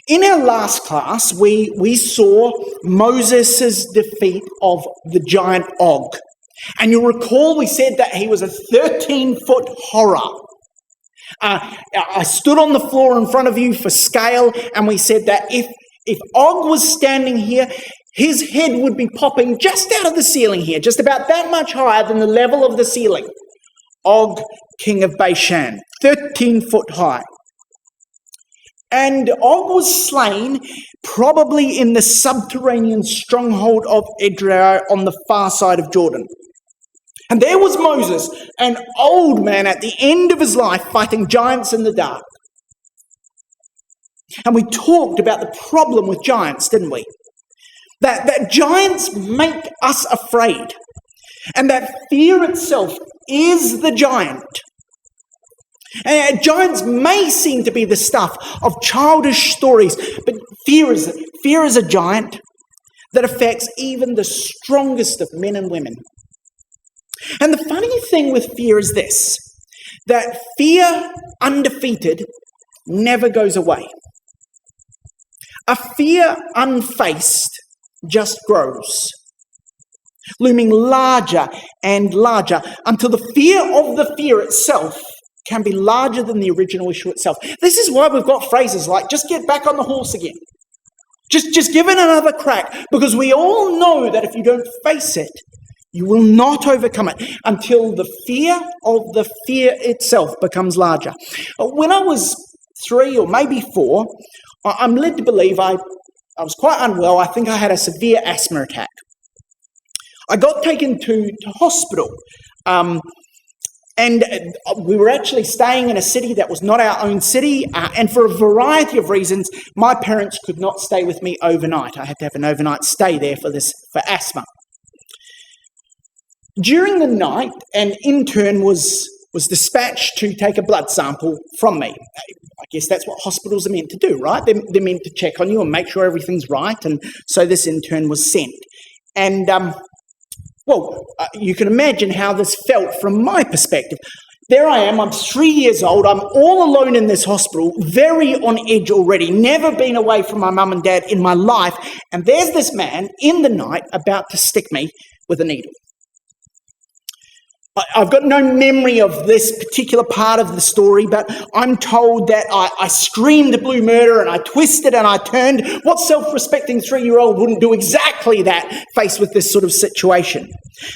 In our last class, we saw Moses' defeat of the giant Og. And you'll recall we said that he was a 13-foot horror. I stood on the floor in front of you for scale, and we said that if Og was standing here, his head would be popping just out of the ceiling here, just about that much higher than the level of the ceiling. Og, king of Bashan, 13-foot high. And Og was slain probably in the subterranean stronghold of Edrei on the far side of Jordan. And there was Moses, an old man at the end of his life, fighting giants in the dark. And we talked about the problem with giants, didn't we? That giants make us afraid. And that fear itself is the giant. And giants may seem to be the stuff of childish stories, but fear is a giant that affects even the strongest of men and women. And the funny thing with fear is this, that fear undefeated never goes away. A fear unfaced just grows, looming larger and larger until the fear of the fear itself can be larger than the original issue itself. This is why we've got phrases like, just get back on the horse again. Just give it another crack, because we all know that if you don't face it, you will not overcome it until the fear of the fear itself becomes larger. When I was 3 or maybe 4, I'm led to believe I was quite unwell. I think I had a severe asthma attack. I got taken to hospital. And we were actually staying in a city that was not our own city. And for a variety of reasons, my parents could not stay with me overnight. I had to have an overnight stay there for asthma. During the night, an intern was dispatched to take a blood sample from me. I guess that's what hospitals are meant to do, right? They're meant to check on you and make sure everything's right. And so this intern was sent. And you can imagine how this felt from my perspective. There I am, I'm 3 years old, I'm all alone in this hospital, very on edge already, never been away from my mum and dad in my life, and there's this man in the night about to stick me with a needle. I've got no memory of this particular part of the story, but I'm told that I screamed blue murder and I twisted and I turned. What self-respecting 3-year-old wouldn't do exactly that faced with this sort of situation?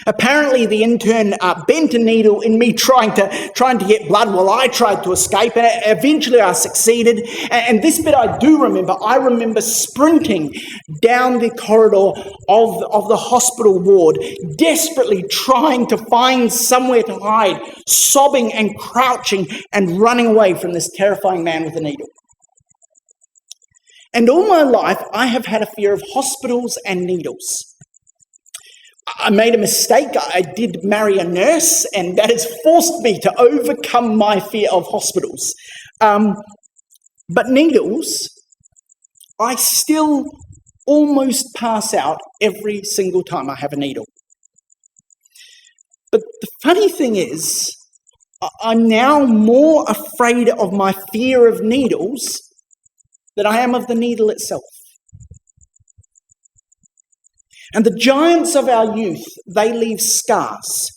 Apparently the intern bent a needle in me trying to get blood while I tried to escape, and eventually I succeeded. And this bit I do remember. I remember sprinting down the corridor of the hospital ward, desperately trying to find somewhere to hide, sobbing and crouching and running away from this terrifying man with a needle. And all my life, I have had a fear of hospitals and needles. I made a mistake. I did marry a nurse, and that has forced me to overcome my fear of hospitals. But needles, I still almost pass out every single time I have a needle. But the funny thing is, I'm now more afraid of my fear of needles than I am of the needle itself. And the giants of our youth, they leave scars.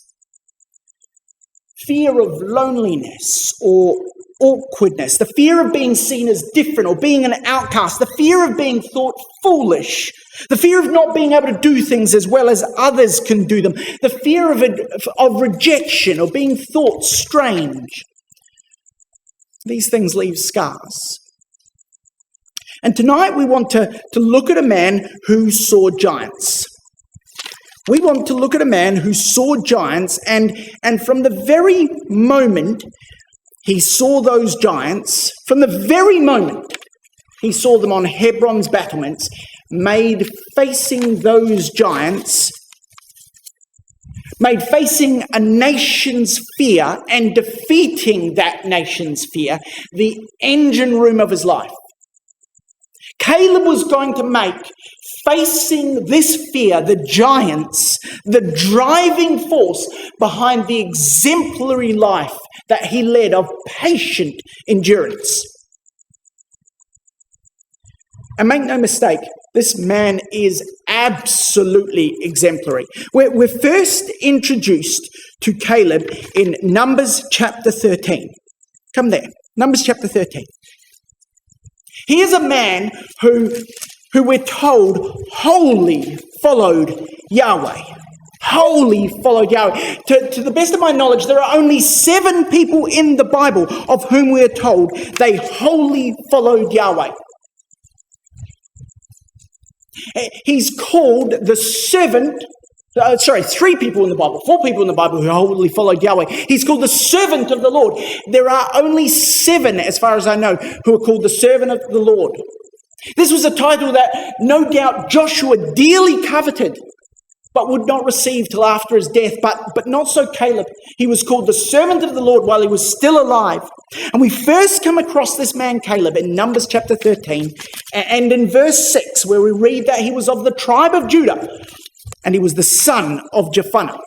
Fear of loneliness or awkwardness, the fear of being seen as different or being an outcast, the fear of being thought foolish, the fear of not being able to do things as well as others can do them, the fear of rejection or being thought strange. These things leave scars. And tonight we want to look at a man who saw giants. We want to look at a man who saw giants, and from the very moment he saw those giants, from the very moment he saw them on Hebron's battlements, made facing those giants, made facing a nation's fear and defeating that nation's fear, the engine room of his life. Caleb was going to make facing this fear, the giants, the driving force behind the exemplary life that he led of patient endurance. And make no mistake, this man is absolutely exemplary. We're first introduced to Caleb in Numbers chapter 13. Come there, Numbers chapter 13. Here's a man who we're told wholly followed Yahweh. Wholly followed Yahweh. To the best of my knowledge, there are only 7 people in the Bible of whom we are told they wholly followed Yahweh. He's called the servant, 3 people in the Bible, 4 people in the Bible who wholly followed Yahweh. He's called the servant of the Lord. There are only 7, as far as I know, who are called the servant of the Lord. This was a title that no doubt Joshua dearly coveted, but would not receive till after his death. But not so Caleb. He was called the servant of the Lord while he was still alive. And we first come across this man Caleb in Numbers chapter 13 and in verse 6, where we read that he was of the tribe of Judah and he was the son of Jephunneh.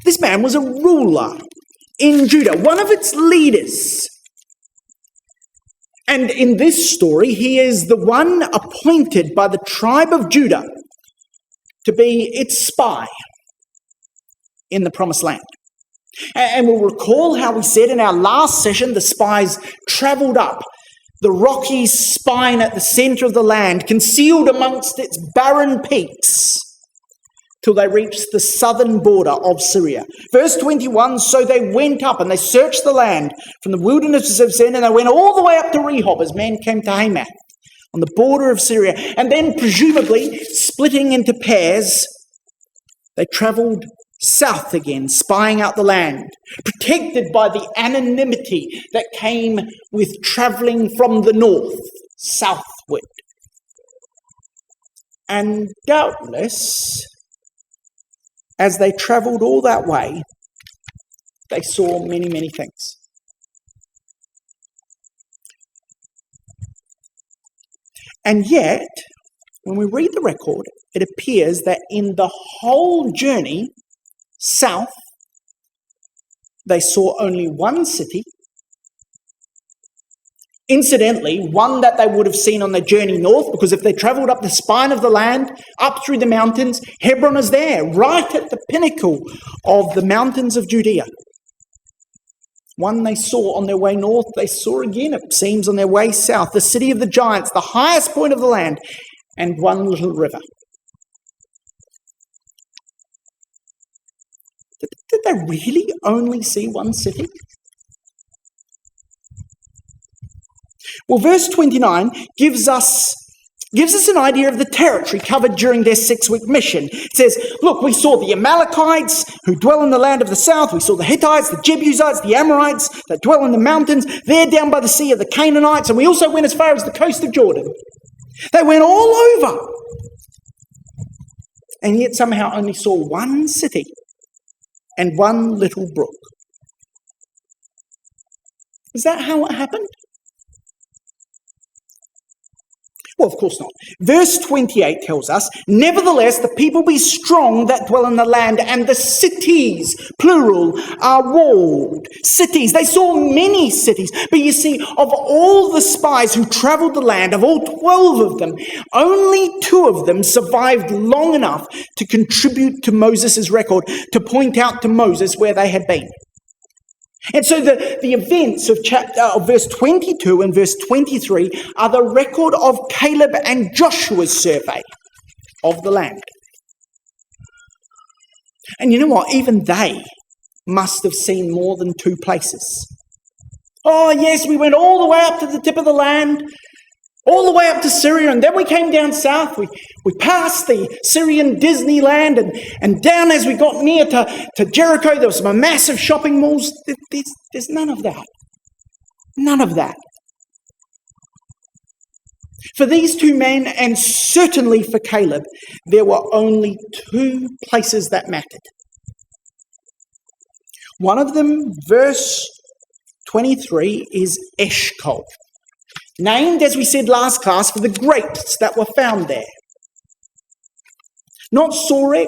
This man was a ruler in Judah, one of its leaders. And in this story, he is the one appointed by the tribe of Judah to be its spy in the promised land. And we'll recall how we said in our last session, the spies travelled up the rocky spine at the centre of the land, concealed amongst its barren peaks, till they reached the southern border of Syria. Verse 21, so they went up and they searched the land from the wilderness of Zin, and they went all the way up to Rehob as men came to Hamath, on the border of Syria, and then presumably splitting into pairs, they travelled south again, spying out the land, protected by the anonymity that came with travelling from the north, southward. And doubtless, as they travelled all that way, they saw many, many things. And yet, when we read the record, it appears that in the whole journey south, they saw only one city. Incidentally, one that they would have seen on their journey north, because if they travelled up the spine of the land, up through the mountains, Hebron is there, right at the pinnacle of the mountains of Judea. One they saw on their way north, they saw again, it seems, on their way south, the city of the giants, the highest point of the land, and one little river. Did they really only see one city? Well, verse 29 gives us an idea of the territory covered during their 6-week mission. It says, look, we saw the Amalekites who dwell in the land of the south. We saw the Hittites, the Jebusites, the Amorites that dwell in the mountains. They're down by the sea of the Canaanites. And we also went as far as the coast of Jordan. They went all over. And yet somehow only saw one city and one little brook. Is that how it happened? Well, of course not. Verse 28 tells us, nevertheless, the people be strong that dwell in the land, and the cities, plural, are walled. Cities. They saw many cities. But you see, of all the spies who travelled the land, of all 12 of them, only 2 of them survived long enough to contribute to Moses' record, to point out to Moses where they had been. And so the events of verse 22 and verse 23 are the record of Caleb and Joshua's survey of the land. And you know what? Even they must have seen more than 2 places. Oh, yes, we went all the way up to the tip of the land, all the way up to Syria, and then we came down south. We passed the Syrian Disneyland, and down as we got near to Jericho, there was some massive shopping malls. There's none of that. None of that. For these 2 men, and certainly for Caleb, there were only 2 places that mattered. One of them, verse 23, is Eshcol. Named, as we said last class, for the grapes that were found there. Not Sorek,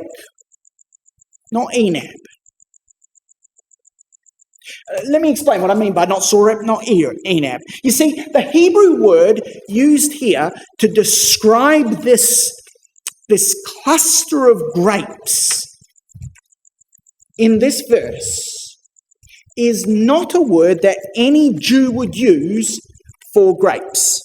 not Enab. Let me explain what I mean by not Sorep, not Enab. You see, the Hebrew word used here to describe this cluster of grapes in this verse is not a word that any Jew would use for grapes.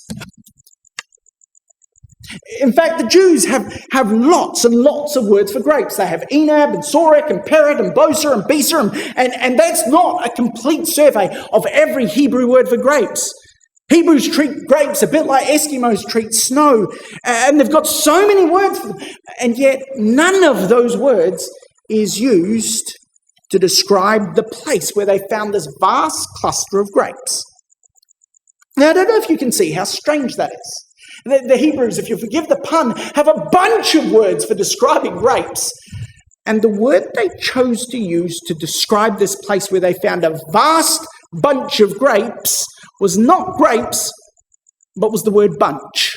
In fact, the Jews have lots and lots of words for grapes. They have Enab and Sorek and Peret and Boser and Beser, and that's not a complete survey of every Hebrew word for grapes. Hebrews treat grapes a bit like Eskimos treat snow, and they've got so many words for them, and yet none of those words is used to describe the place where they found this vast cluster of grapes. Now, I don't know if you can see how strange that is. The Hebrews, if you forgive the pun, have a bunch of words for describing grapes. And the word they chose to use to describe this place where they found a vast bunch of grapes was not grapes, but was the word bunch.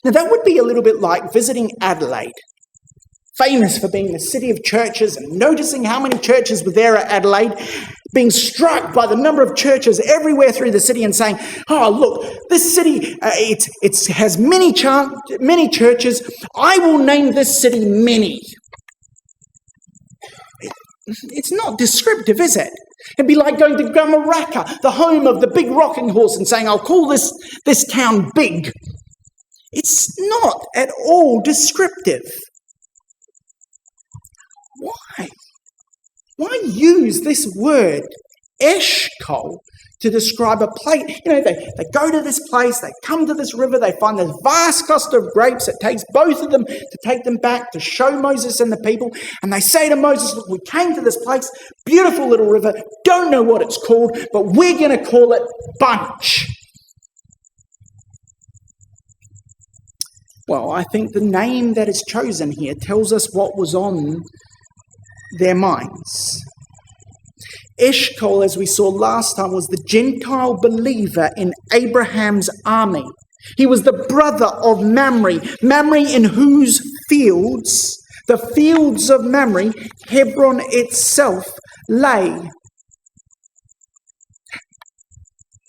Now, that would be a little bit like visiting Adelaide, famous for being the city of churches, and noticing how many churches were there at Adelaide, being struck by the number of churches everywhere through the city and saying, oh, look, this city, it has many churches. I will name this city Many. It's not descriptive, is it? It'd be like going to Gamaraka, the home of the big rocking horse, and saying, I'll call this town Big. It's not at all descriptive. Why? Why use this word, Eshkol, to describe a place? You know, they go to this place, they come to this river, they find this vast cluster of grapes. It takes both of them to take them back to show Moses and the people. And they say to Moses, look, we came to this place, beautiful little river, don't know what it's called, but we're going to call it Bunch. Well, I think the name that is chosen here tells us what was on their minds. Eshkol, as we saw last time, was the Gentile believer in Abraham's army. He was the brother of Mamre, in whose fields, the fields of Mamre, Hebron itself lay.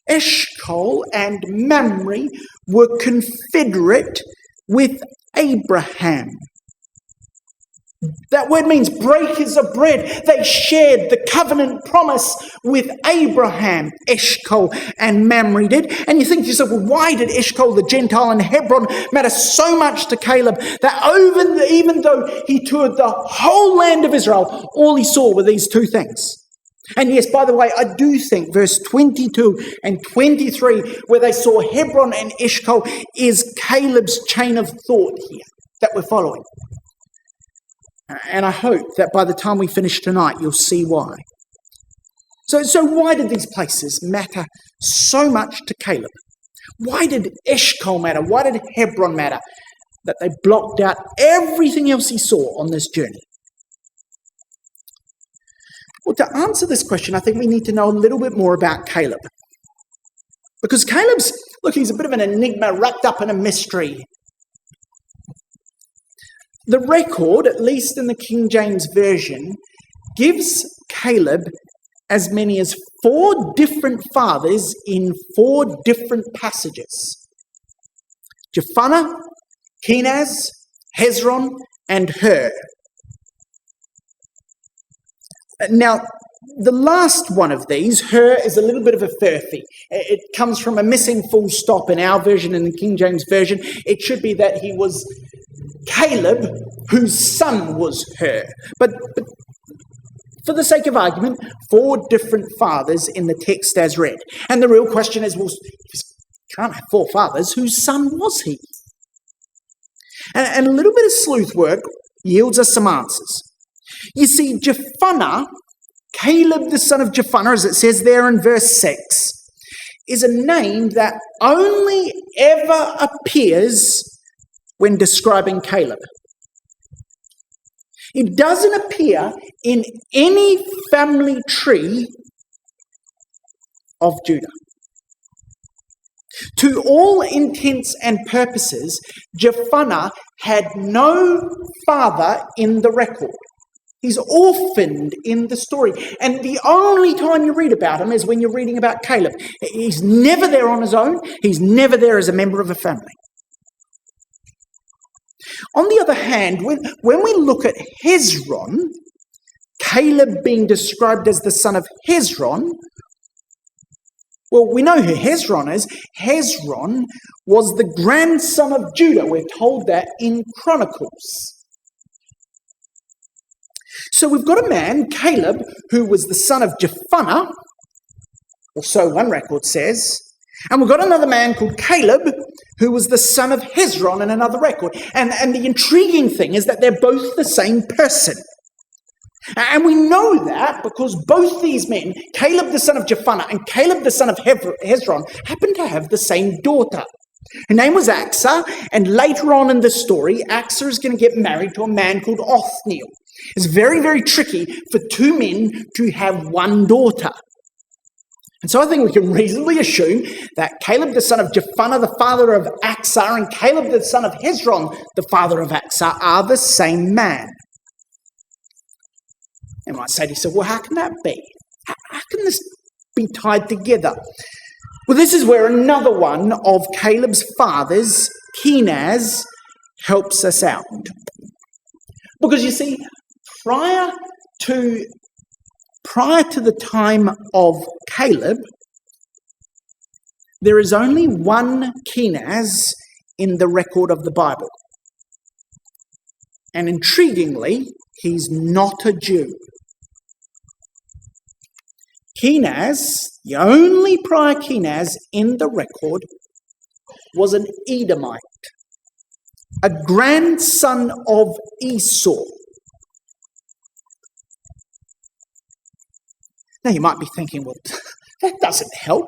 Eshkol and Mamre were confederate with Abraham. That word means breakers of bread. They shared the covenant promise with Abraham, Eshkol and Mamre did. And you think to yourself, well, why did Eshkol, the Gentile, and Hebron matter so much to Caleb that even though he toured the whole land of Israel, all he saw were these two things? And yes, by the way, I do think verse 22 and 23, where they saw Hebron and Eshkol, is Caleb's chain of thought here that we're following. And I hope that by the time we finish tonight, you'll see why. So why did these places matter so much to Caleb? Why did Eshkol matter? Why did Hebron matter? That they blocked out everything else he saw on this journey. Well, to answer this question, I think we need to know a little bit more about Caleb. Because he's a bit of an enigma wrapped up in a mystery. The record, at least in the King James Version, gives Caleb as many as 4 different fathers in 4 different passages. Jephunneh, Kenaz, Hezron, and Hur. Now, the last one of these, Hur, is a little bit of a furphy. It comes from a missing full stop in our version, in the King James Version. It should be that he was Caleb, whose son was Hur. But for the sake of argument, 4 different fathers in the text as read. And the real question is, well, if he can't have 4 fathers, whose son was he? And a little bit of sleuth work yields us some answers. You see, Jephunneh, Caleb the son of Jephunneh, as it says there in verse 6, is a name that only ever appears when describing Caleb. It doesn't appear in any family tree of Judah. To all intents and purposes, Jephunneh had no father in the record. He's orphaned in the story. And the only time you read about him is when you're reading about Caleb. He's never there on his own. He's never there as a member of a family. On the other hand, when we look at Hezron, Caleb being described as the son of Hezron, well, we know who Hezron is. Hezron was the grandson of Judah. We're told that in Chronicles. So we've got a man, Caleb, who was the son of Jephunneh, or so one record says, and we've got another man called Caleb, who was the son of Hezron in another record. And the intriguing thing is that they're both the same person. And we know that because both these men, Caleb the son of Jephunneh and Caleb the son of Hezron, happened to have the same daughter. Her name was Achsah, and later on in the story, Achsah is going to get married to a man called Othniel. It's very, very tricky for two men to have one daughter. And so I think we can reasonably assume that Caleb the son of Jephunneh, the father of Achsah, and Caleb the son of Hezron, the father of Achsah, are the same man. You might say to yourself, well, how can that be? How can this be tied together? Well, this is where another one of Caleb's fathers, Kenaz, helps us out. Because you see, prior to the time of Caleb, there is only one Kenaz in the record of the Bible. And intriguingly, he's not a Jew. Kenaz, the only prior Kenaz in the record, was an Edomite, a grandson of Esau. Now you might be thinking, well, that doesn't help.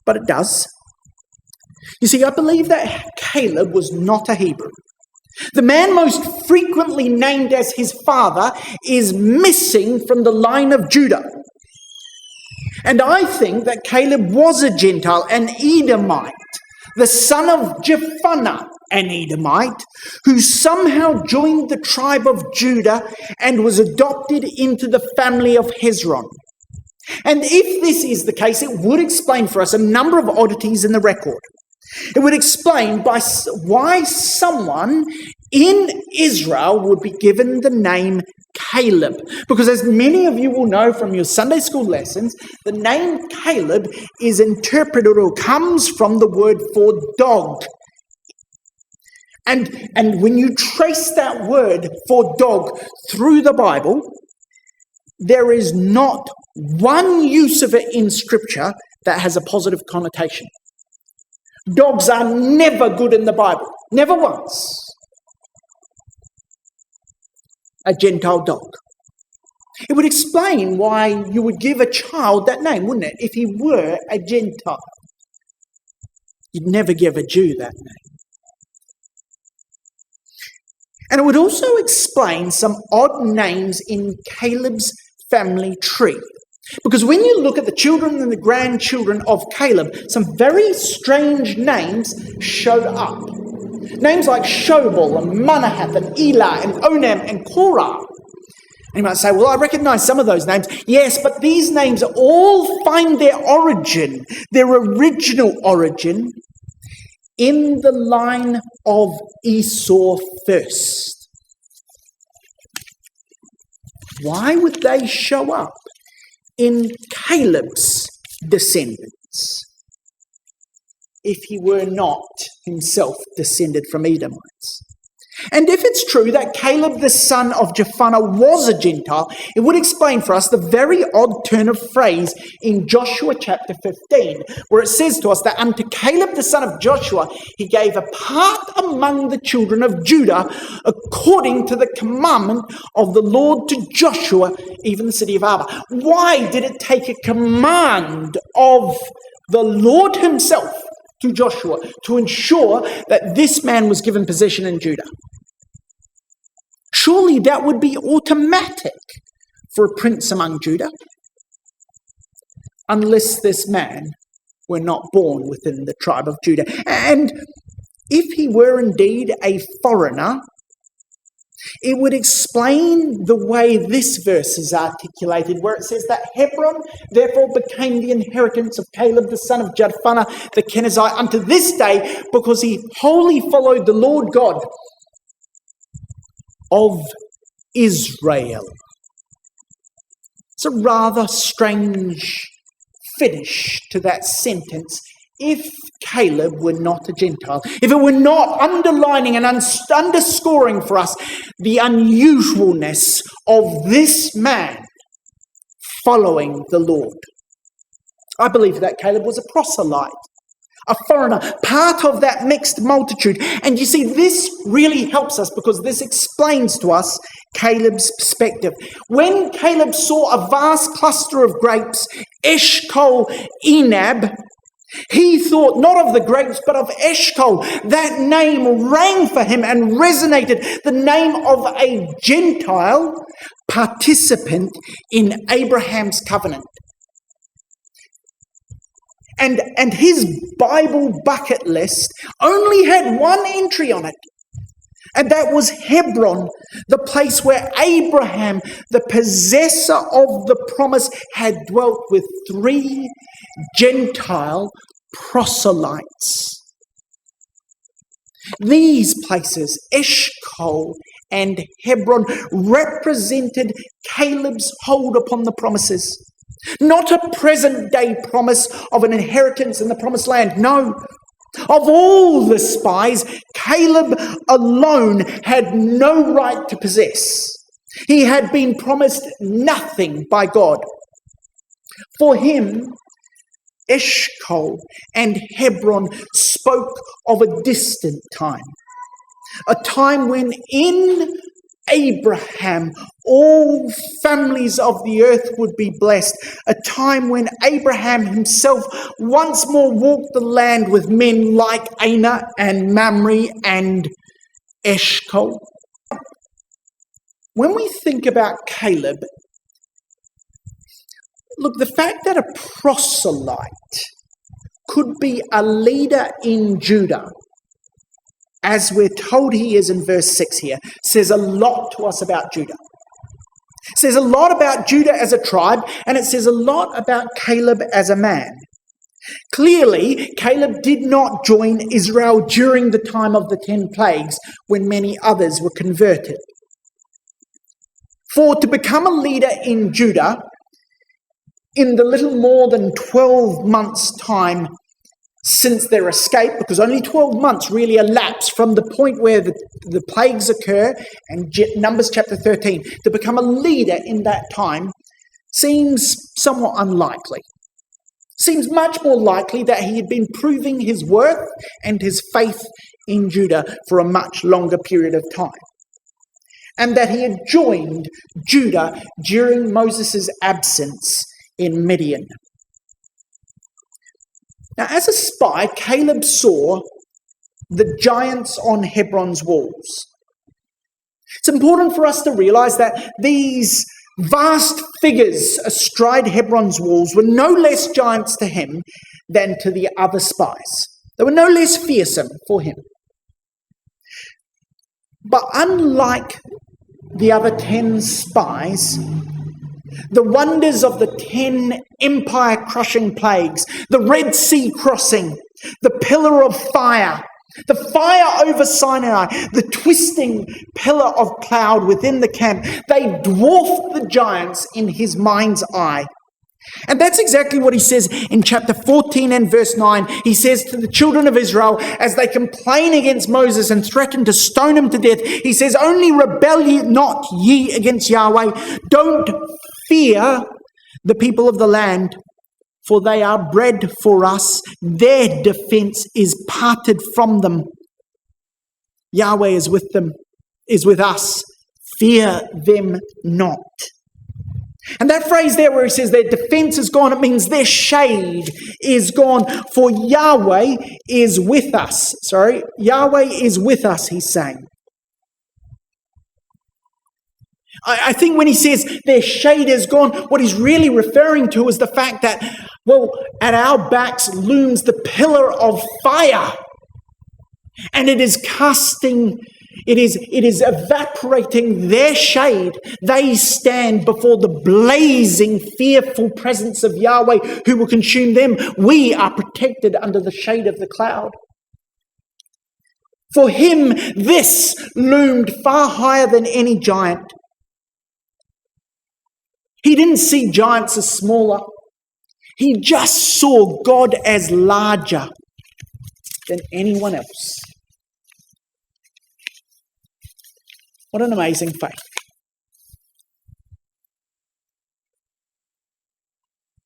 But it does. You see, I believe that Caleb was not a Hebrew. The man most frequently named as his father is missing from the line of Judah. And I think that Caleb was a Gentile, an Edomite, the son of Jephunneh, an Edomite, who somehow joined the tribe of Judah and was adopted into the family of Hezron. And if this is the case, it would explain for us a number of oddities in the record. It would explain why someone in Israel would be given the name Caleb. Because as many of you will know from your Sunday school lessons, the name Caleb is interpreted or comes from the word for dog. And when you trace that word for dog through the Bible, there is not one use of it in Scripture that has a positive connotation. Dogs are never good in the Bible. Never once. A Gentile dog. It would explain why you would give a child that name, wouldn't it? If he were a Gentile. You'd never give a Jew that name. And it would also explain some odd names in Caleb's family tree. Because when you look at the children and the grandchildren of Caleb, some very strange names showed up. Names like Shobal and Manahath and Elah and Onam and Korah. And you might say, well, I recognize some of those names. Yes, but these names all find their origin, their original origin, in the line of Esau first. Why would they show up in Caleb's descendants if he were not himself descended from Edomites? And if it's true that Caleb the son of Jephunneh was a Gentile, it would explain for us the very odd turn of phrase in Joshua chapter 15, where it says to us that unto Caleb the son of Joshua he gave a part among the children of Judah according to the commandment of the Lord to Joshua, even the city of Arba. Why did it take a command of the Lord himself to Joshua to ensure that this man was given possession in Judah? Surely that would be automatic for a prince among Judah, unless this man were not born within the tribe of Judah. And if he were indeed a foreigner, it would explain the way this verse is articulated, where it says that Hebron therefore became the inheritance of Caleb the son of Jephunneh the Kenizzite unto this day, because he wholly followed the Lord God of Israel. It's a rather strange finish to that sentence. If Caleb were not a Gentile, if it were not underlining and underscoring for us the unusualness of this man following the Lord. I believe that Caleb was a proselyte, a foreigner, part of that mixed multitude. And you see, this really helps us because this explains to us Caleb's perspective. When Caleb saw a vast cluster of grapes, Eshcol Enab, he thought not of the grapes, but of Eshcol. That name rang for him and resonated, the name of a Gentile participant in Abraham's covenant. And his Bible bucket list only had one entry on it, and that was Hebron, the place where Abraham, the possessor of the promise, had dwelt with 3 Gentile proselytes. These places, Eshcol and Hebron, represented Caleb's hold upon the promises. Not a present-day promise of an inheritance in the promised land. No. Of all the spies, Caleb alone had no right to possess. He had been promised nothing by God. For him, Eshcol and Hebron spoke of a distant time, a time when in Abraham all families of the earth would be blessed, a time when Abraham himself once more walked the land with men like Anak and Mamre and Eshcol. When we think about Caleb, look, the fact that a proselyte could be a leader in Judah, as we're told he is in verse 6 here, says a lot to us about Judah. It says a lot about Judah as a tribe, and it says a lot about Caleb as a man. Clearly, Caleb did not join Israel during the time of the 10 plagues when many others were converted. For to become a leader in Judah, in the little more than 12 months' time since their escape, because only 12 months really elapsed from the point where the plagues occur, and Numbers chapter 13, to become a leader in that time seems somewhat unlikely. Seems much more likely that he had been proving his worth and his faith in Judah for a much longer period of time, and that he had joined Judah during Moses' absence in Midian. Now, as a spy, Caleb saw the giants on Hebron's walls. It's important for us to realize that these vast figures astride Hebron's walls were no less giants to him than to the other spies. They were no less fearsome for him. But unlike the other 10 spies, the wonders of the 10 empire-crushing plagues, the Red Sea crossing, the pillar of fire, the fire over Sinai, the twisting pillar of cloud within the camp, they dwarfed the giants in his mind's eye. And that's exactly what he says in chapter 14 and verse 9. He says to the children of Israel, as they complain against Moses and threaten to stone him to death, he says, "Only rebel ye not ye against Yahweh. Don't fear the people of the land, for they are bread for us. Their defense is parted from them. Yahweh is with them, is with us. Fear them not." And that phrase there where he says their defense is gone, it means their shade is gone, for Yahweh is with us. Yahweh is with us, he's saying. I think when he says their shade is gone, what he's really referring to is the fact that, well, at our backs looms the pillar of fire. And it is casting It is evaporating their shade. They stand before the blazing, fearful presence of Yahweh who will consume them. We are protected under the shade of the cloud. For him, this loomed far higher than any giant. He didn't see giants as smaller. He just saw God as larger than anyone else. What an amazing faith.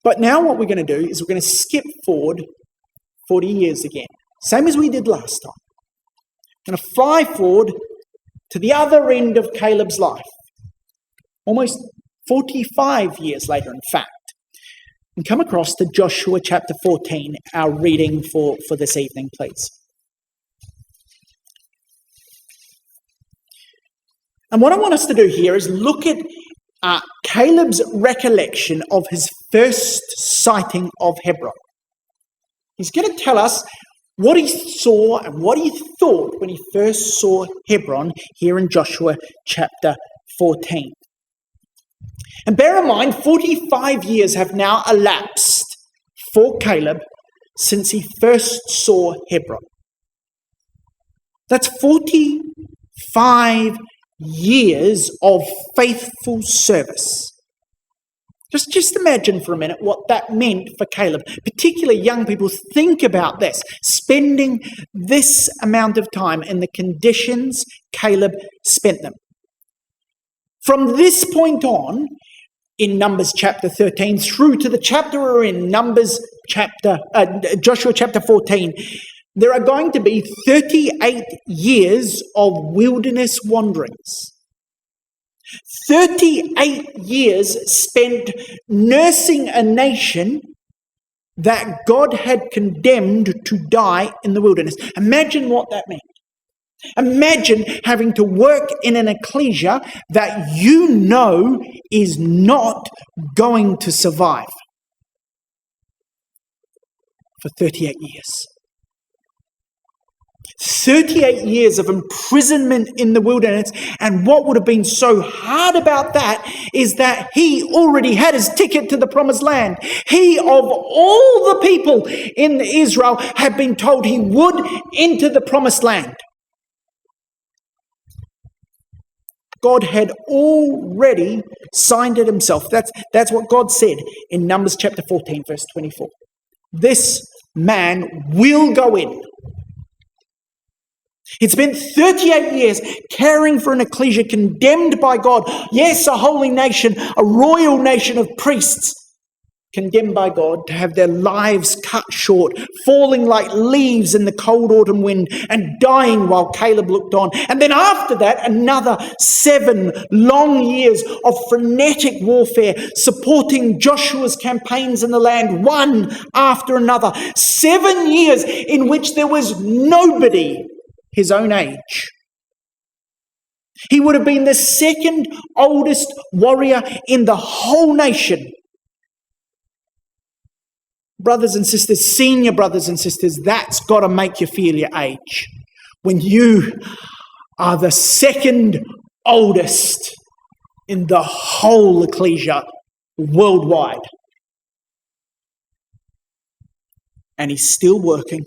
But now what we're going to do is we're going to skip forward 40 years again. Same as we did last time. We're going to fly forward to the other end of Caleb's life. Almost 45 years later, in fact. And come across to Joshua chapter 14, our reading for this evening, please. And what I want us to do here is look at Caleb's recollection of his first sighting of Hebron. He's going to tell us what he saw and what he thought when he first saw Hebron here in Joshua chapter 14. And bear in mind, 45 years have now elapsed for Caleb since he first saw Hebron. That's 45 years of faithful service. Just imagine for a minute what that meant for Caleb. Particularly young people, think about this. Spending this amount of time in the conditions Caleb spent them. From this point on, in Numbers chapter 13, through to the chapter we're in, Joshua chapter 14, there are going to be 38 years of wilderness wanderings. 38 years spent nursing a nation that God had condemned to die in the wilderness. Imagine what that meant. Imagine having to work in an ecclesia that you know is not going to survive for 38 years. 38 years of imprisonment in the wilderness, and what would have been so hard about that is that he already had his ticket to the promised land. He, of all the people in Israel, had been told he would enter the promised land. God had already signed it himself. That's what God said in Numbers chapter 14, verse 24. This man will go in. He'd spent 38 years caring for an ecclesia condemned by God. Yes, a holy nation, a royal nation of priests, condemned by God to have their lives cut short, falling like leaves in the cold autumn wind and dying while Caleb looked on. And then after that, another 7 long years of frenetic warfare, supporting Joshua's campaigns in the land, one after another. 7 years in which there was nobody his own age. He would have been the second oldest warrior in the whole nation. Brothers and sisters, senior brothers and sisters, that's got to make you feel your age. When you are the second oldest in the whole ecclesia worldwide. And he's still working,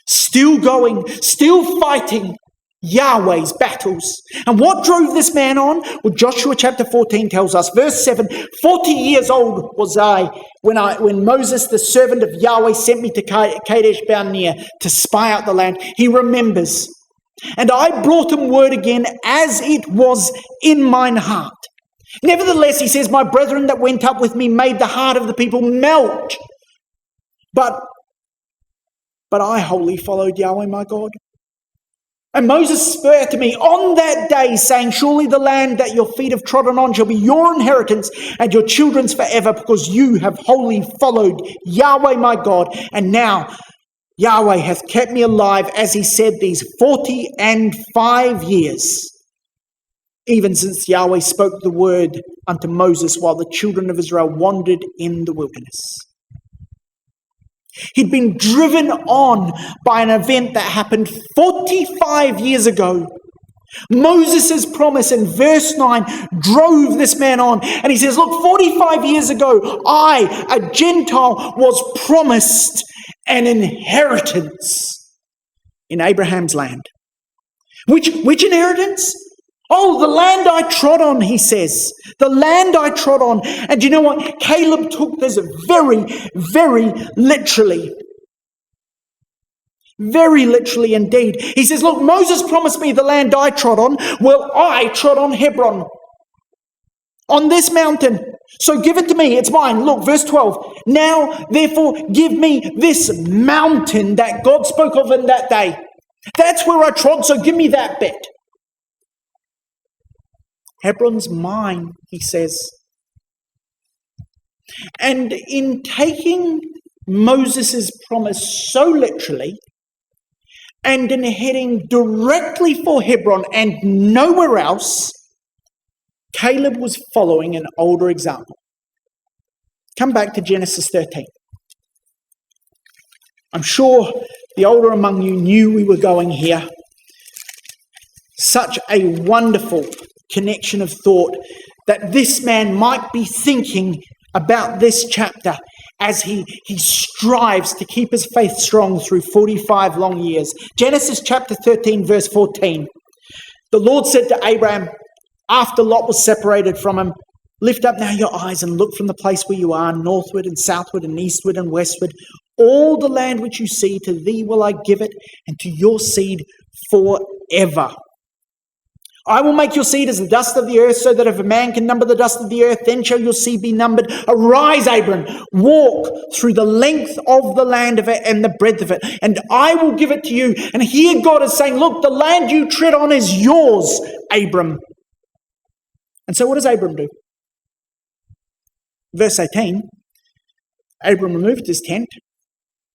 still going, still fighting Yahweh's battles. And what drove this man on? Well, Joshua chapter 14 tells us, verse 7, 40 years old was I when Moses, the servant of Yahweh, sent me to Kadesh Barnea to spy out the land. He remembers. And I brought him word again as it was in mine heart. Nevertheless, he says, my brethren that went up with me made the heart of the people melt. But I wholly followed Yahweh my God. And Moses spake to me on that day, saying, surely the land that your feet have trodden on shall be your inheritance and your children's forever, because you have wholly followed Yahweh my God. And now Yahweh hath kept me alive, as he said, these 45 years, even since Yahweh spoke the word unto Moses while the children of Israel wandered in the wilderness. He'd been driven on by an event that happened 45 years ago. Moses' promise in verse 9 drove this man on. And he says, look, 45 years ago, I, a Gentile, was promised an inheritance in Abraham's land. Which inheritance? Oh, the land I trod on, he says. The land I trod on. And do you know what? Caleb took this very, very literally. Very literally indeed. He says, look, Moses promised me the land I trod on. Well, I trod on Hebron. On this mountain. So give it to me. It's mine. Look, verse 12. Now, therefore, give me this mountain that God spoke of in that day. That's where I trod, so give me that bit. Hebron's mine, he says. And in taking Moses' promise so literally, and in heading directly for Hebron and nowhere else, Caleb was following an older example. Come back to Genesis 13. I'm sure the older among you knew we were going here. Such a wonderful connection of thought that this man might be thinking about this chapter as he strives to keep his faith strong through 45 long years. Genesis chapter 13, verse 14. The Lord said to Abraham, after Lot was separated from him, lift up now your eyes and look from the place where you are, northward and southward and eastward and westward. All the land which you see, to thee will I give it, and to your seed forever. I will make your seed as the dust of the earth, so that if a man can number the dust of the earth, then shall your seed be numbered. Arise, Abram, walk through the length of the land of it and the breadth of it, and I will give it to you. And here God is saying, look, the land you tread on is yours, Abram. And so what does Abram do? Verse 18, Abram removed his tent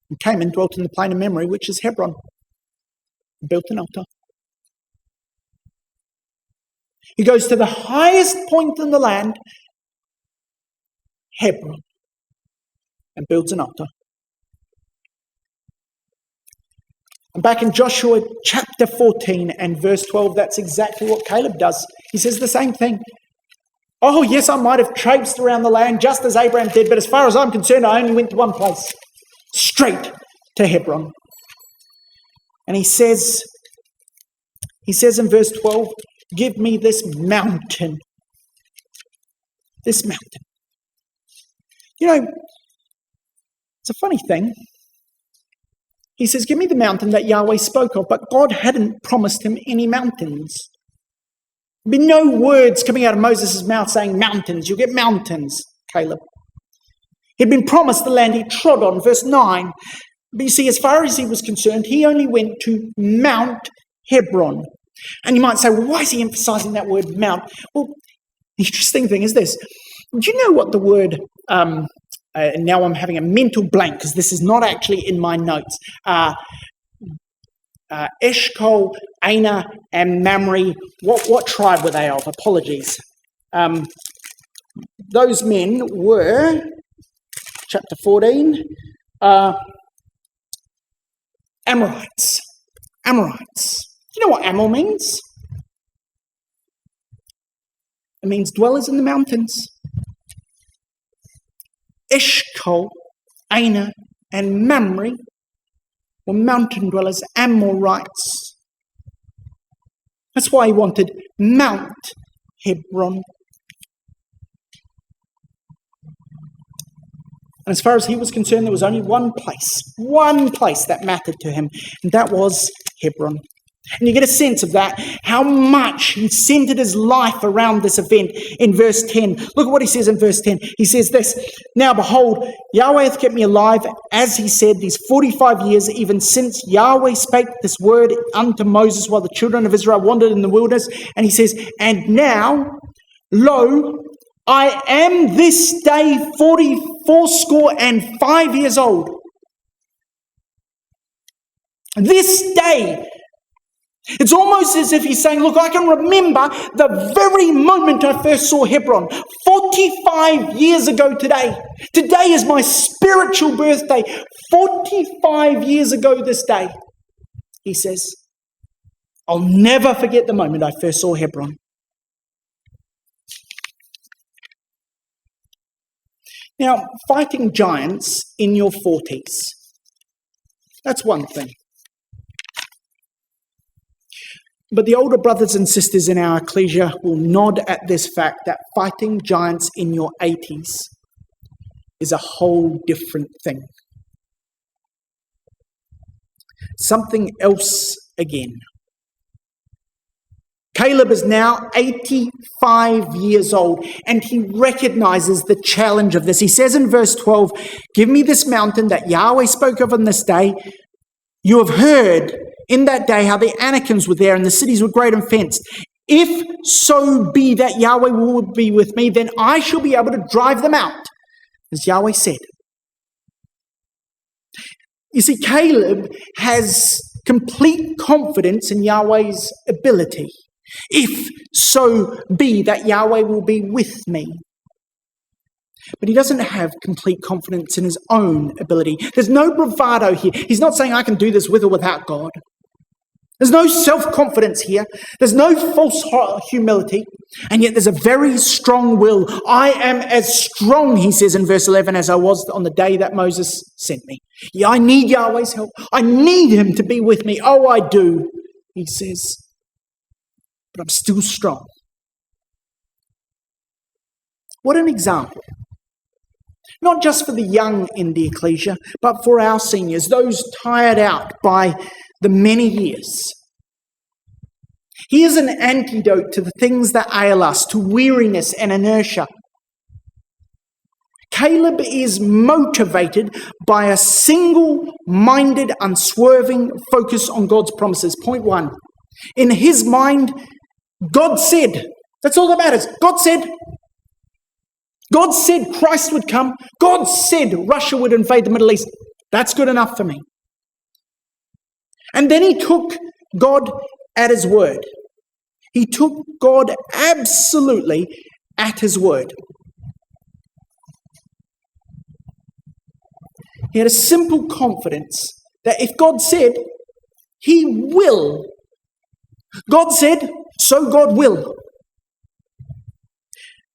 and came and dwelt in the plain of Mamre, which is Hebron, and built an altar. He goes to the highest point in the land, Hebron, and builds an altar. And back in Joshua chapter 14 and verse 12, that's exactly what Caleb does. He says the same thing. Oh, yes, I might have traipsed around the land just as Abraham did, but as far as I'm concerned, I only went to one place, straight to Hebron. And he says in verse 12, give me this mountain. This mountain. You know, it's a funny thing. He says, give me the mountain that Yahweh spoke of, but God hadn't promised him any mountains. There'd be no words coming out of Moses' mouth saying mountains. You'll get mountains, Caleb. He'd been promised the land he trod on, verse 9. But you see, as far as he was concerned, he only went to Mount Hebron. And you might say, well, why is he emphasizing that word mount? Well, the interesting thing is this. Do you know what the word, and now I'm having a mental blank because this is not actually in my notes, Eshcol, Aner, and Mamre, what tribe were they of? Apologies. Those men were, chapter 14, Amorites. Amorites. Do you know what Amor means? It means dwellers in the mountains. Eshcol, Aner, and Mamre were mountain dwellers, Amorites. That's why he wanted Mount Hebron. And as far as he was concerned, there was only one place that mattered to him, and that was Hebron. And you get a sense of that, how much he centered his life around this event in verse 10. Look at what he says in verse 10. He says this, now behold, Yahweh hath kept me alive, as he said, these 45 years, even since Yahweh spake this word unto Moses while the children of Israel wandered in the wilderness. And he says, and now, lo, I am this day fourscore years old. This day, It's almost as if he's saying, look, I can remember the very moment I first saw Hebron, 45 years ago today. Today is my spiritual birthday. 45 years ago this day, he says, I'll never forget the moment I first saw Hebron. Now, fighting giants in your 40s, that's one thing. But the older brothers and sisters in our ecclesia will nod at this fact that fighting giants in your 80s is a whole different thing. Something else again. Caleb is now 85 years old, and he recognizes the challenge of this. He says in verse 12, give me this mountain that Yahweh spoke of on this day. You have heard in that day how the Anakims were there and the cities were great and fenced. If so be that Yahweh will be with me, then I shall be able to drive them out, as Yahweh said. You see, Caleb has complete confidence in Yahweh's ability. If so be that Yahweh will be with me. But he doesn't have complete confidence in his own ability. There's no bravado here. He's not saying I can do this with or without God. There's no self-confidence here. There's no false humility. And yet there's a very strong will. I am as strong, he says in verse 11, as I was on the day that Moses sent me. Yeah, I need Yahweh's help. I need him to be with me. Oh, I do, he says. But I'm still strong. What an example. Not just for the young in the ecclesia, but for our seniors, those tired out by the many years. He is an antidote to the things that ail us, to weariness and inertia. Caleb is motivated by a single-minded, unswerving focus on God's promises. Point one. In his mind, God said. That's all that matters. God said. God said Christ would come. God said Russia would invade the Middle East. That's good enough for me. And then he took God at his word. He took God absolutely at his word. He had a simple confidence that if God said, he will. God said, so God will.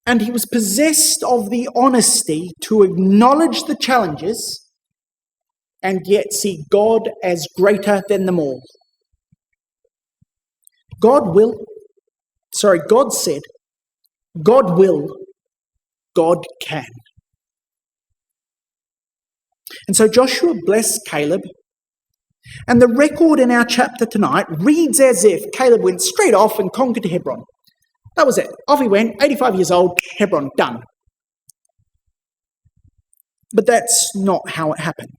And he was possessed of the honesty to acknowledge the challenges and yet see God as greater than them all. God said, God will, God can. And so Joshua blessed Caleb, and the record in our chapter tonight reads as if Caleb went straight off and conquered Hebron. That was it. Off he went, 85 years old, Hebron, done. But that's not how it happened.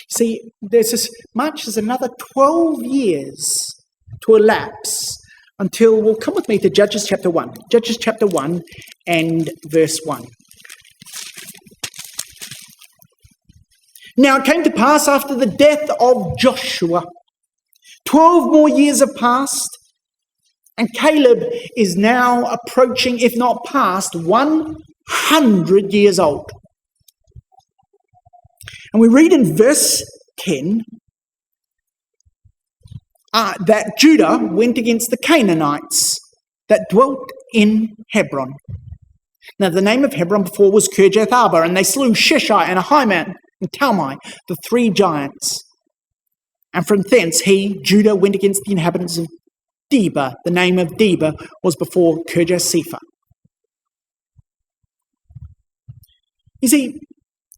See, there's as much as another 12 years to elapse until, well, come with me to Judges chapter 1. Judges chapter 1 and verse 1. Now it came to pass after the death of Joshua, 12 more years have passed, and Caleb is now approaching, if not past, 100 years old. And we read in verse 10 that Judah went against the Canaanites that dwelt in Hebron. Now the name of Hebron before was Kirjath-Arba, and they slew Sheshai and Ahiman and Talmai, the three giants. And from thence Judah, went against the inhabitants of Debir. The name of Debir was before Kirjath-Sepher. You see,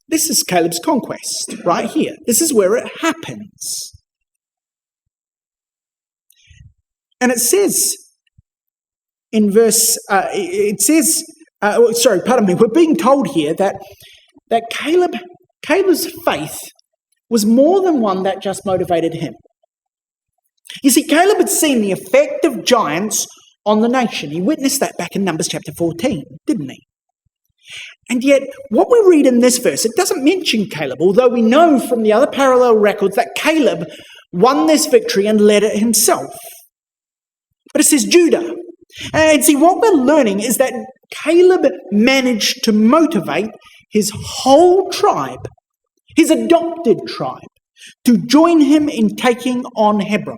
this is Caleb's conquest right here. This is where it happens. And it says in verse, we're being told here that Caleb's faith was more than one that just motivated him. You see, Caleb had seen the effect of giants on the nation. He witnessed that back in Numbers chapter 14, didn't he? And yet, what we read in this verse, it doesn't mention Caleb, although we know from the other parallel records that Caleb won this victory and led it himself. But it says Judah. And see, what we're learning is that Caleb managed to motivate his whole tribe, his adopted tribe, to join him in taking on Hebron.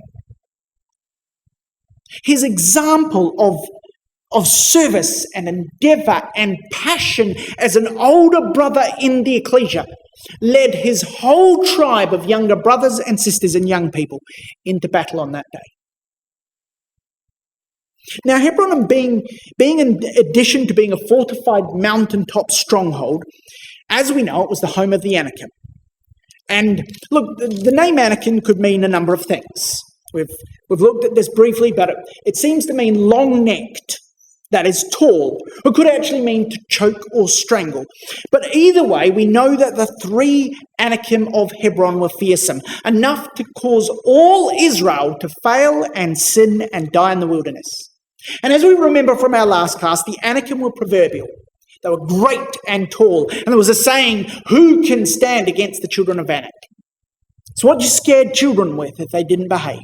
His example of service and endeavour and passion as an older brother in the ecclesia led his whole tribe of younger brothers and sisters and young people into battle on that day. Now, Hebron, being in addition to being a fortified mountaintop stronghold, as we know, it was the home of the Anakim. And look, the name Anakim could mean a number of things. We've looked at this briefly, but it seems to mean long-necked, that is tall. It could actually mean to choke or strangle. But either way, we know that the three Anakim of Hebron were fearsome, enough to cause all Israel to fail and sin and die in the wilderness. And as we remember from our last class, the Anakim were proverbial. They were great and tall. And there was a saying, who can stand against the children of Anak? It's what you scared children with if they didn't behave.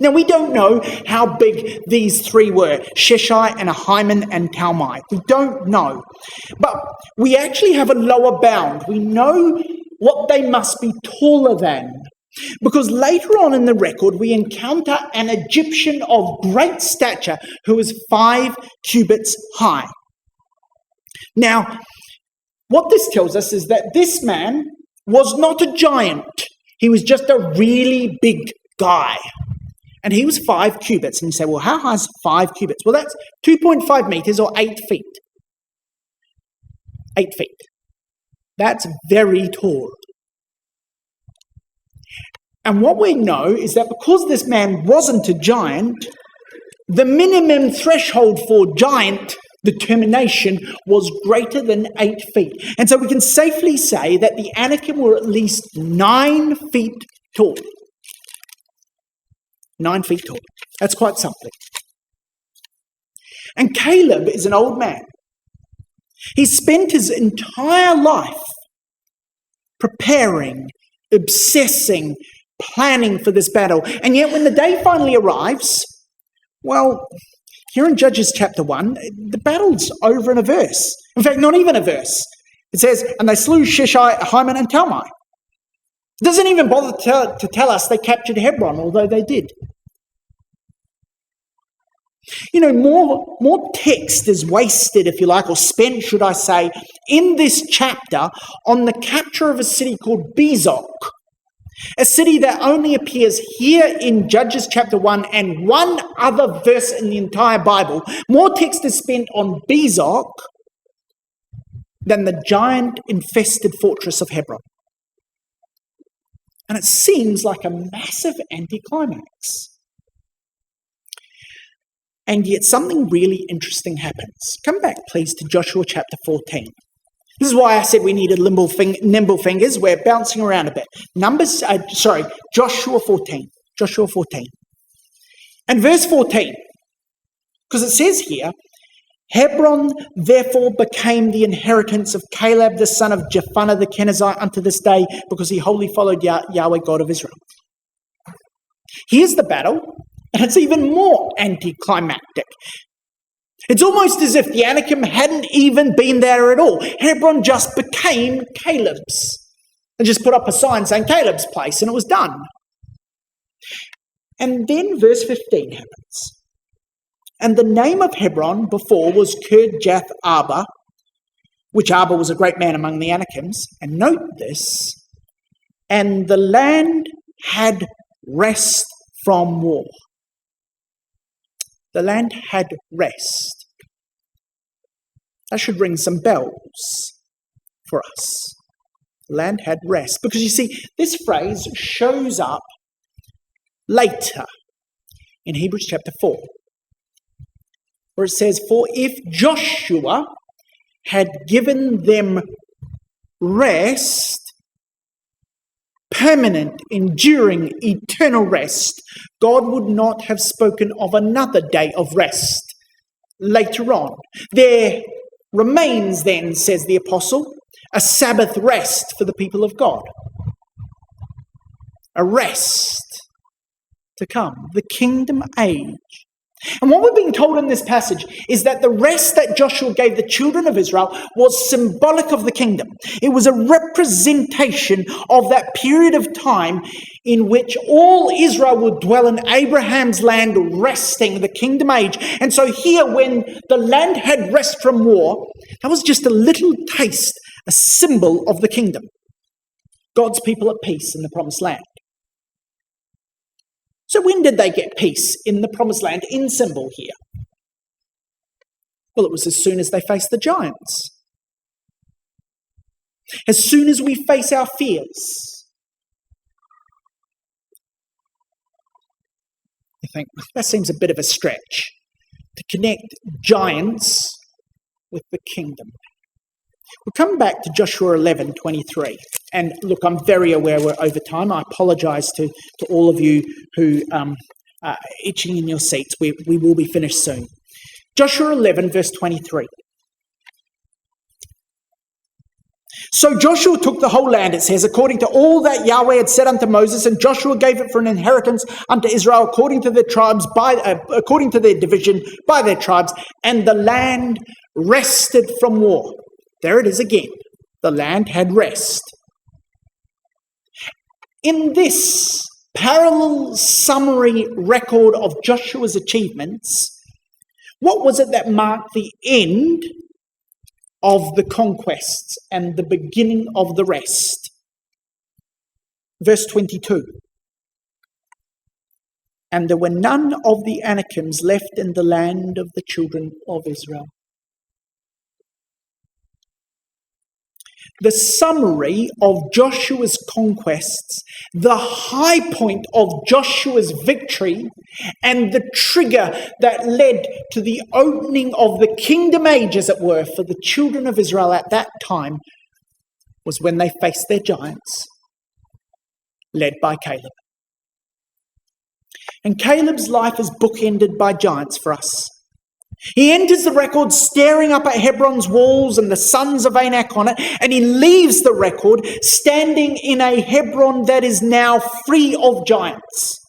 Now, we don't know how big these three were, Sheshai and Ahiman and Talmai. We don't know. But we actually have a lower bound. We know what they must be taller than. Because later on in the record, we encounter an Egyptian of great stature who is 5 cubits high. Now, what this tells us is that this man was not a giant. He was just a really big guy. And he was 5 cubits. And you say, well, how high is 5 cubits? Well, that's 2.5 meters or 8 feet. 8 feet. That's very tall. And what we know is that because this man wasn't a giant, the minimum threshold for giant determination was greater than 8 feet. And so we can safely say that the Anakim were at least 9 feet tall. 9 feet tall. That's quite something. And Caleb is an old man. He spent his entire life preparing, obsessing, planning for this battle. And yet when the day finally arrives, well, here in Judges chapter 1, the battle's over in a verse. In fact, not even a verse. It says, and they slew Sheshai, Ahiman, and Talmai. It doesn't even bother to tell us they captured Hebron, although they did. You know, more text is wasted, if you like, or spent, should I say, in this chapter on the capture of a city called Bezok, a city that only appears here in Judges chapter 1 and one other verse in the entire Bible. More text is spent on Bezok than the giant-infested fortress of Hebron. And it seems like a massive anticlimax. And yet something really interesting happens. Come back, please, to Joshua chapter 14. This is why I said we needed nimble fingers. We're bouncing around a bit. Joshua 14. Joshua 14. And verse 14, because it says here, Hebron therefore became the inheritance of Caleb the son of Jephunneh the Kenizzite unto this day, because he wholly followed Yahweh God of Israel. Here's the battle, and it's even more anticlimactic. It's almost as if the Anakim hadn't even been there at all. Hebron just became Caleb's. They just put up a sign saying Caleb's place, and it was done. And then verse 15 happens. And the name of Hebron before was Kirjath Arba, which Arba was a great man among the Anakims. And note this, and the land had rest from war. The land had rest. That should ring some bells for us. The land had rest. Because you see, this phrase shows up later in Hebrews chapter 4, where it says, for if Joshua had given them rest, permanent, enduring, eternal rest, God would not have spoken of another day of rest later on. There remains then, says the apostle, a Sabbath rest for the people of God. A rest to come, the kingdom age. And what we're being told in this passage is that the rest that Joshua gave the children of Israel was symbolic of the kingdom. It was a representation of that period of time in which all Israel would dwell in Abraham's land, resting, the kingdom age. And so here, when the land had rest from war, that was just a little taste, a symbol of the kingdom. God's people at peace in the promised land. So when did they get peace in the promised land in symbol here? Well, it was as soon as they faced the giants. As soon as we face our fears. You think, that seems a bit of a stretch to connect giants with the kingdom. We'll come back to Joshua 11:23. And look, I'm very aware we're over time. I apologise to all of you who are itching in your seats. We will be finished soon. Joshua 11, verse 23. So Joshua took the whole land, it says, according to all that Yahweh had said unto Moses, and Joshua gave it for an inheritance unto Israel according to their tribes, according to their division by their tribes, and the land rested from war. There it is again. The land had rest. In this parallel summary record of Joshua's achievements, what was it that marked the end of the conquests and the beginning of the rest? Verse 22. And there were none of the Anakims left in the land of the children of Israel. The summary of Joshua's conquests, the high point of Joshua's victory, and the trigger that led to the opening of the kingdom age, as it were, for the children of Israel at that time, was when they faced their giants, led by Caleb. And Caleb's life is bookended by giants for us. He enters the record staring up at Hebron's walls and the sons of Anak on it, and he leaves the record standing in a Hebron that is now free of giants.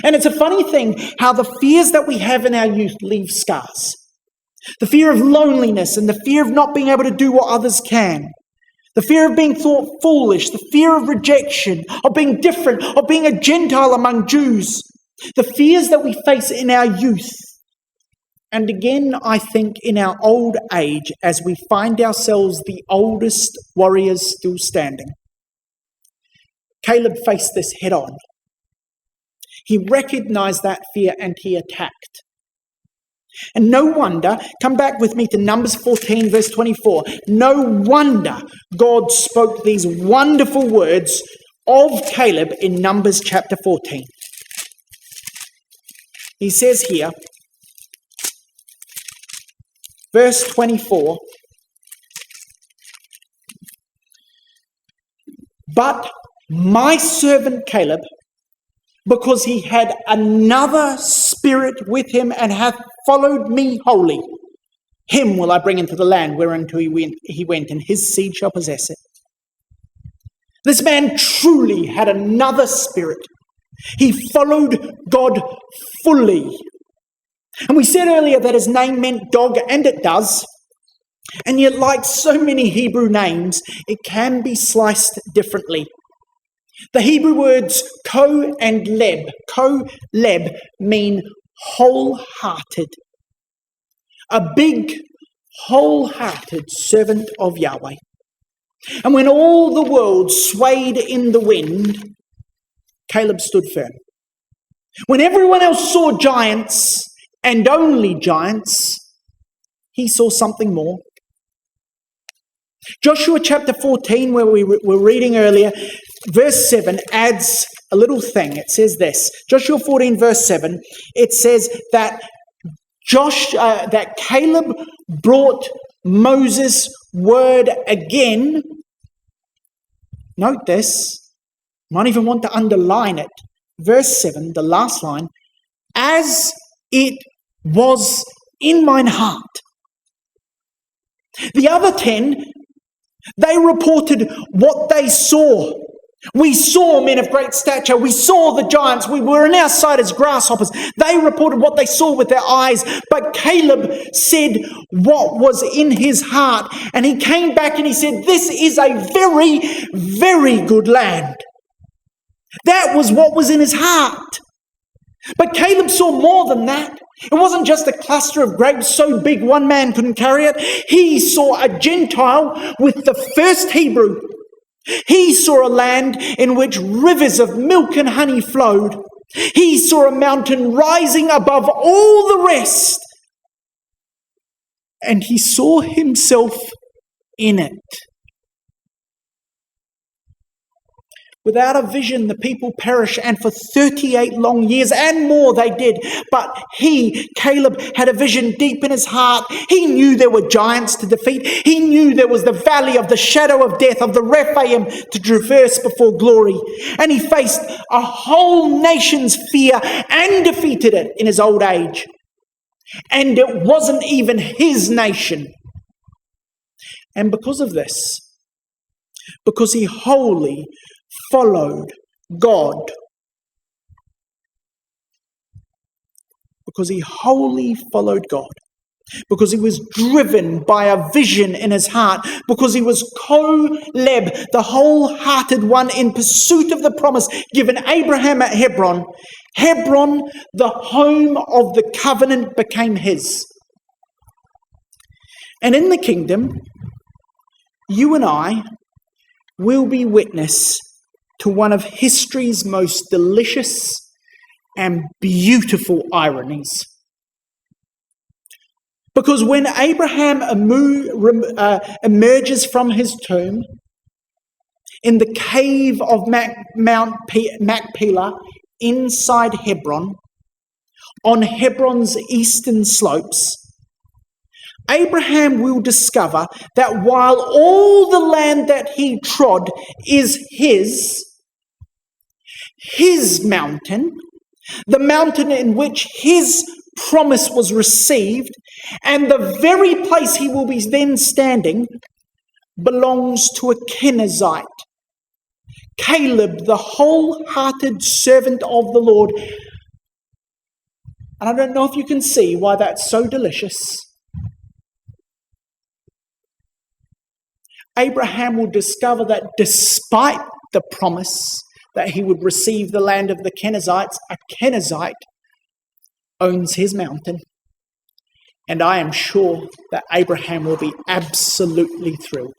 And it's a funny thing how the fears that we have in our youth leave scars. The fear of loneliness and the fear of not being able to do what others can. The fear of being thought foolish, the fear of rejection, of being different, of being a Gentile among Jews. The fears that we face in our youth. And again, I think, in our old age, as we find ourselves the oldest warriors still standing. Caleb faced this head on. He recognized that fear and he attacked. And no wonder, come back with me to Numbers 14, verse 24. No wonder God spoke these wonderful words of Caleb in Numbers chapter 14. He says here, verse 24, but my servant Caleb, because he had another spirit with him and hath followed me wholly, him will I bring into the land whereunto he went, and his seed shall possess it. This man truly had another spirit. He followed God fully. And we said earlier that his name meant dog, and it does. And yet, like so many Hebrew names, it can be sliced differently. The Hebrew words ko and leb mean wholehearted. A big, wholehearted servant of Yahweh. And when all the world swayed in the wind, Caleb stood firm. When everyone else saw giants, and only giants, he saw something more. Joshua chapter 14, where we were reading earlier, verse 7 adds a little thing. It says this, Joshua 14, verse 7, it says that that Caleb brought Moses word again. Note this, might even want to underline it. Verse 7, the last line, as it was in mine heart. The other 10, they reported what they saw. We saw men of great stature. We saw the giants. We were on our side as grasshoppers. They reported what they saw with their eyes. But Caleb said what was in his heart. And he came back and he said, this is a very, very good land. That was what was in his heart. But Caleb saw more than that. It wasn't just a cluster of grapes so big one man couldn't carry it. He saw a Gentile with the first Hebrew. He saw a land in which rivers of milk and honey flowed. He saw a mountain rising above all the rest. And he saw himself in it. Without a vision, the people perish, and for 38 long years and more they did. But he, Caleb, had a vision deep in his heart. He knew there were giants to defeat. He knew there was the valley of the shadow of death, of the Rephaim to traverse before glory. And he faced a whole nation's fear and defeated it in his old age. And it wasn't even his nation. And because of this, because he wholly followed God, because he wholly followed God, because he was driven by a vision in his heart, because he was Caleb, the wholehearted one in pursuit of the promise given Abraham at Hebron. Hebron, the home of the covenant, became his. And in the kingdom, you and I will be witness to one of history's most delicious and beautiful ironies. Because when Abraham emerges from his tomb in the cave of Mount Machpelah inside Hebron, on Hebron's eastern slopes, Abraham will discover that while all the land that he trod is his mountain, the mountain in which his promise was received, and the very place he will be then standing, belongs to a Kenizzite. Caleb, the wholehearted servant of the Lord. And I don't know if you can see why that's so delicious. Abraham will discover that despite the promise that he would receive the land of the Kenizzites, a Kenizzite owns his mountain. And I am sure that Abraham will be absolutely thrilled.